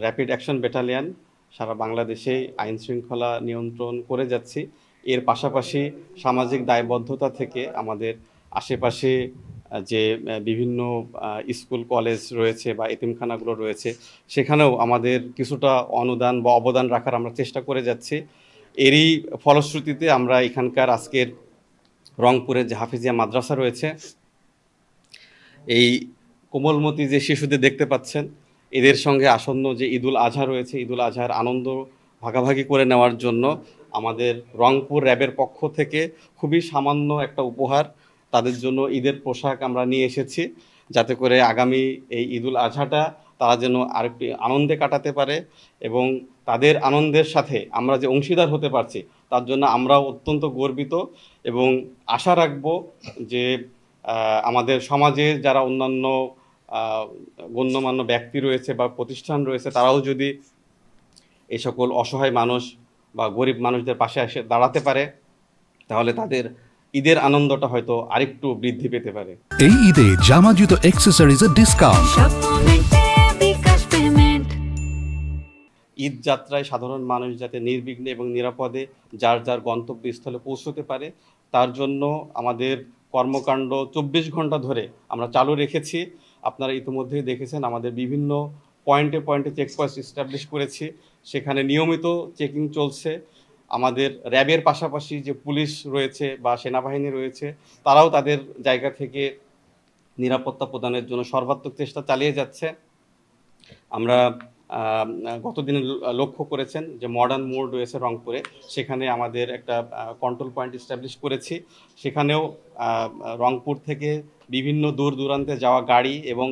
Rapid action battalion সারা বাংলাদেশে আইন শৃঙ্খলা নিয়ন্ত্রণ করে যাচ্ছি। এর পাশাপাশি সামাজিক দায়বদ্ধতা থেকে আমাদের আশেপাশে যে বিভিন্ন স্কুল কলেজ রয়েছে বা এতিমখানাগুলো রয়েছে, সেখানেও আমাদের কিছুটা অনুদান বা অবদান রাখার আমরা চেষ্টা করে যাচ্ছি। এরই ফলশ্রুতিতে আমরা এখানকার আজকের রংপুরের যে হাফিজিয়া মাদ্রাসা রয়েছে, এই কোমলমতি যে শিশুদের দেখতে পাচ্ছেন, এদের সঙ্গে আসন্ন যে ঈদুল আজহা রয়েছে, ঈদুল আজহার আনন্দ ভাগাভাগি করে নেওয়ার জন্য আমাদের রংপুর র্যাবের পক্ষ থেকে খুবই সামান্য একটা উপহার তাদের জন্য ঈদের পোশাক আমরা নিয়ে এসেছি, যাতে করে আগামী এই ঈদুল আজহাটা তারা যেন আরেকটু আনন্দে কাটাতে পারে এবং তাদের আনন্দের সাথে আমরা যে অংশীদার হতে পারছি তার জন্য আমরাও অত্যন্ত গর্বিত এবং আশা রাখব যে আমাদের সমাজে যারা অন্যান্য গণ্যমান্য ব্যক্তি রয়েছে বা প্রতিষ্ঠান রয়েছে, তারাও যদি এই সকল অসহায় মানুষ বা গরিব মানুষদের পাশে এসে দাঁড়াতে পারে, তাহলে তাদের ঈদের আনন্দটা হয়তো আরেকটু বৃদ্ধি পেতে পারে। এই ঈদে জামা জুতো অ্যাক্সেসরিজের ডিসকাউন্ট। ঈদ যাত্রায় সাধারণ মানুষ যাতে নির্বিঘ্নে এবং নিরাপদে যার যার গন্তব্যস্থলে পৌঁছতে পারে, তার জন্য আমাদের কর্মকাণ্ড 24 ঘন্টা ধরে আমরা চালু রেখেছি। আপনারা ইতিমধ্যেই দেখেছেন আমাদের বিভিন্ন পয়েন্টে পয়েন্টে চেকপোস্ট এস্টাবলিশ করেছি, সেখানে নিয়মিত চেকিং চলছে। আমাদের র্যাবের পাশাপাশি যে পুলিশ রয়েছে বা সেনাবাহিনী রয়েছে, তারাও তাদের জায়গা থেকে নিরাপত্তা প্রদানের জন্য সর্বাত্মক চেষ্টা চালিয়ে যাচ্ছে। আমরা গতদিনে লক্ষ্য করেছেন যে মডার্ন মোড় রয়েছে রংপুরে, সেখানে আমাদের একটা কন্ট্রোল পয়েন্ট এস্টাবলিশ করেছি। সেখানেও রংপুর থেকে বিভিন্ন দূর দূরান্তে যাওয়া গাড়ি এবং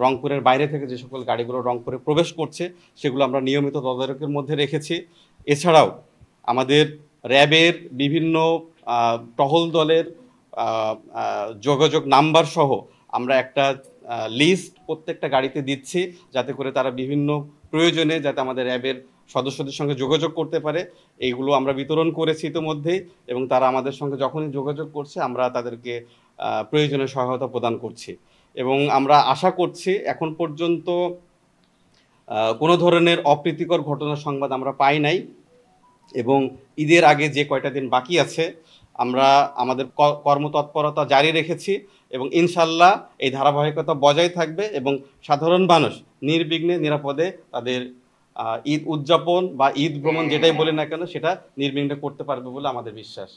রংপুরের বাইরে থেকে যে সকল গাড়িগুলো রংপুরে প্রবেশ করছে, সেগুলো আমরা নিয়মিত তদারকির মধ্যে রেখেছি। এছাড়াও আমাদের র্যাবের বিভিন্ন টহল দলের যোগাযোগ নাম্বার সহ আমরা একটা লিস্ট প্রত্যেকটা গাড়িতে দিচ্ছি, যাতে করে তারা বিভিন্ন প্রয়োজনে যাতে আমাদের র্যাবের সদস্যদের সঙ্গে যোগাযোগ করতে পারে। এইগুলো আমরা বিতরণ করেছি ইতিমধ্যেই এবং তারা আমাদের সঙ্গে যখনই যোগাযোগ করছে আমরা তাদেরকে প্রয়োজনীয় সহায়তা প্রদান করছি এবং আমরা আশা করছি এখন পর্যন্ত কোনো ধরনের অপ্রীতিকর ঘটনার সংবাদ আমরা পাই নাই এবং ঈদের আগে যে কয়টা দিন বাকি আছে আমরা আমাদের কর্মতৎপরতা জারি রেখেছি এবং ইনশাল্লাহ এই ধারাবাহিকতা বজায় থাকবে এবং সাধারণ মানুষ নির্বিঘ্নে নিরাপদে তাদের ঈদ উদযাপন বা ঈদ ভ্রমণ যেটাই বলে না কেন সেটা নির্বিঘ্নে করতে পারবে বলে আমাদের বিশ্বাস।